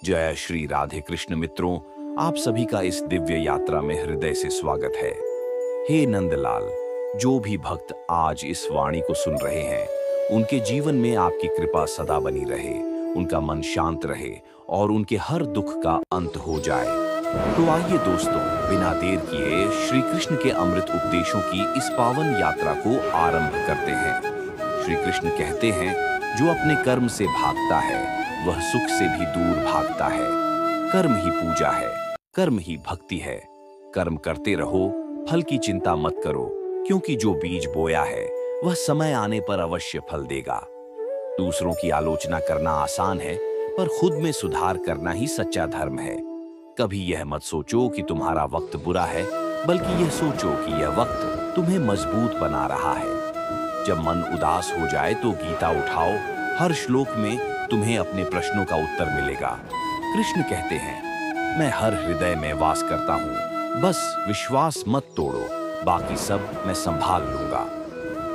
जय श्री राधे कृष्ण मित्रों, आप सभी का इस दिव्य यात्रा में हृदय से स्वागत है। हे नंदलाल, जो भी भक्त आज इस वाणी को सुन रहे हैं, उनके जीवन में आपकी कृपा सदा बनी रहे, उनका मन शांत रहे और उनके हर दुख का अंत हो जाए। तो आइए दोस्तों, बिना देर किए श्री कृष्ण के अमृत उपदेशों की इस पावन यात्रा को आरंभ करते हैं। श्री कृष्ण कहते हैं, जो अपने कर्म से भागता है वह सुख से भी दूर भागता है। कर्म ही पूजा है, कर्म ही भक्ति है। कर्म करते रहो, फल की चिंता मत करो, क्योंकि जो बीज बोया है वह समय आने पर अवश्य फल देगा। दूसरों की आलोचना करना आसान है, पर खुद में सुधार करना ही सच्चा धर्म है। कभी यह मत सोचो कि तुम्हारा वक्त बुरा है, बल्कि यह सोचो कि यह वक्त तुम्हें मजबूत बना रहा है। जब मन उदास हो जाए तो गीता उठाओ, हर श्लोक में तुम्हें अपने प्रश्नों का उत्तर मिलेगा। कृष्ण कहते हैं, मैं हर हृदय में वास करता हूँ, बस विश्वास मत तोड़ो, बाकी सब मैं संभाल लूंगा।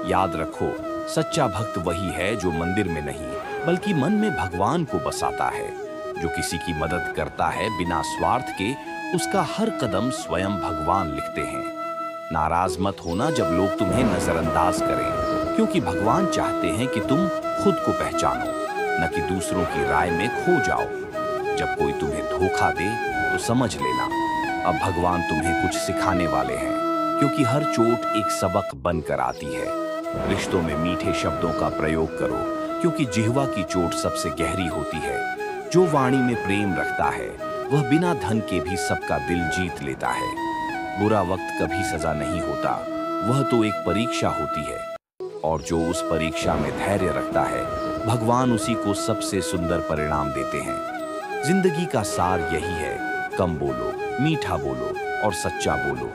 याद रखो, सच्चा भक्त वही है जो मंदिर में नहीं बल्कि मन में भगवान को बसाता है। जो किसी की मदद करता है बिना स्वार्थ के, उसका हर कदम स्वयं भगवान लिखते हैं। नाराज मत होना जब लोग तुम्हें नजरअंदाज करें, क्योंकि भगवान चाहते हैं कि तुम खुद को पहचानो, न कि दूसरों की राय में खो जाओ। जब कोई तुम्हें धोखा दे तो समझ लेना, अब भगवान तुम्हें कुछ सिखाने वाले हैं, क्योंकि हर चोट एक सबक बनकर आती है। रिश्तों में मीठे शब्दों का प्रयोग करो, क्योंकि जिह्वा की चोट सबसे गहरी होती है। जो वाणी में प्रेम रखता है वह बिना धन के भी सबका दिल जीत लेता है। बुरा वक्त कभी सजा नहीं होता, वह तो एक परीक्षा होती है, और जो उस परीक्षा में धैर्य रखता है, भगवान उसी को सबसे सुंदर परिणाम देते हैं। जिंदगी का सार यही है, कम बोलो, मीठा बोलो और सच्चा बोलो,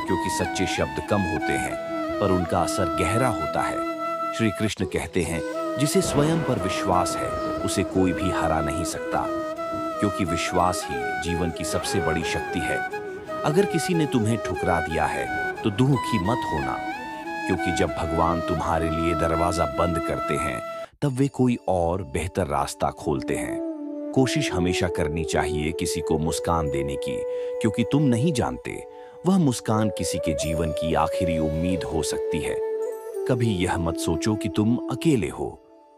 क्योंकि सच्चे शब्द कम होते हैं पर उनका असर गहरा होता है। श्री कृष्ण कहते हैं, जिसे स्वयं पर विश्वास है उसे कोई भी हरा नहीं सकता, क्योंकि विश्वास ही जीवन की सबसे बड़ी शक्ति है। अगर किसी ने तुम्हें ठुकरा दिया है तो दुखी मत होना, क्योंकि जब भगवान तुम्हारे लिए दरवाजा बंद करते हैं तब वे कोई और बेहतर रास्ता खोलते हैं। कोशिश हमेशा करनी चाहिए किसी को मुस्कान देने की, क्योंकि तुम नहीं जानते वह मुस्कान किसी के जीवन की आखिरी उम्मीद हो सकती है। कभी यह मत सोचो कि तुम अकेले हो।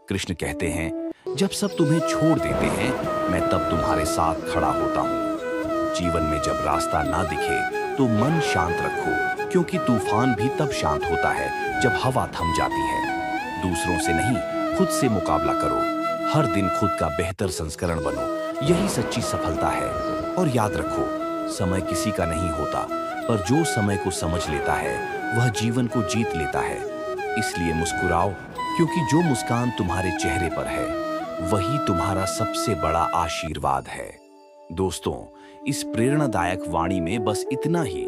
कृष्ण कहते हैं, जब सब तुम्हें छोड़ देते हैं, मैं तब तुम्हारे साथ खड़ा होता हूँ। जीवन में जब रास्ता ना दिखे तो मन शांत रखो, क्योंकि तूफान भी तब शांत होता है जब हवा थम जाती है। दूसरों से नहीं, खुद से मुकाबला करो। हर दिन खुद का बेहतर संस्करण बनो, यही सच्ची सफलता है। और याद रखो, समय किसी का नहीं होता, पर जो समय को समझ लेता है वह जीवन को जीत लेता है। इसलिए मुस्कुराओ, क्योंकि जो मुस्कान तुम्हारे चेहरे पर है वही तुम्हारा सबसे बड़ा आशीर्वाद है। दोस्तों, इस प्रेरणादायक वाणी में बस इतना ही।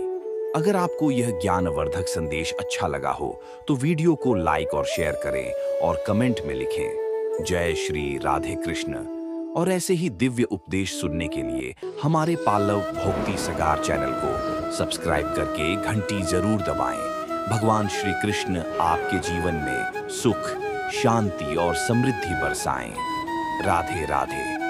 अगर आपको यह ज्ञानवर्धक संदेश अच्छा लगा हो तो वीडियो को लाइक और शेयर करें और कमेंट में लिखें, जय श्री राधे कृष्ण। और ऐसे ही दिव्य उपदेश सुनने के लिए हमारे पाल्लव भक्ति सगार चैनल को सब्सक्राइब करके घंटी जरूर दबाएं। भगवान श्री कृष्ण आपके जीवन में सुख, शांति और समृद्धि बरसाएं। राधे राधे।